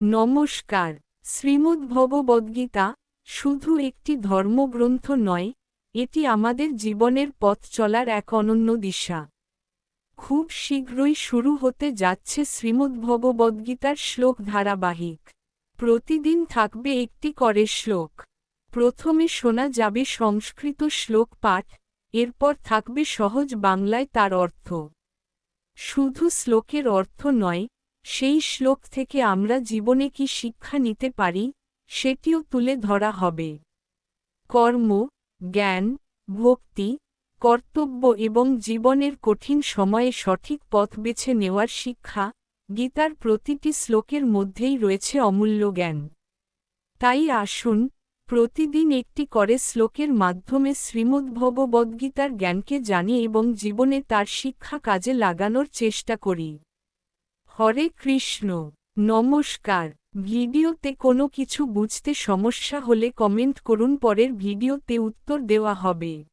নমস্কার। শ্রীমদ্ভগবদ্গীতা শুধু একটি ধর্মগ্রন্থ নয়, এটি আমাদের জীবনের পথ চলার এক অনন্য দিশা। খুব শীঘ্রই শুরু হতে যাচ্ছে শ্রীমদ্ভগবদ্গীতার শ্লোক ধারাবাহিক। প্রতিদিন থাকবে একটি করে শ্লোক। প্রথমে শোনা যাবে সংস্কৃত শ্লোক পাঠ, এরপর থাকবে সহজ বাংলায় তার অর্থ। শুধু শ্লোকের অর্থ নয়, সেই শ্লোক থেকে আমরা জীবনে কি শিক্ষা নিতে পারি, সেটিও তুলে ধরা হবে। কর্ম, জ্ঞান, ভক্তি, কর্তব্য এবং জীবনের কঠিন সময়ে সঠিক পথ বেছে নেওয়ার শিক্ষা, গীতার প্রতিটি শ্লোকের মধ্যেই রয়েছে অমূল্য জ্ঞান। তাই আসুন, প্রতিদিন একটি করে শ্লোকের মাধ্যমে শ্রীমদ্ভগবদ্গীতার জ্ঞানকে জানি এবং জীবনে তার শিক্ষা কাজে লাগানোর চেষ্টা করি। হরে কৃষ্ণ। নমস্কার। ভিডিওতে কোনো কিছু বুঝতে সমস্যা হলে কমেন্ট করুন, পরের ভিডিওতে উত্তর দেওয়া হবে।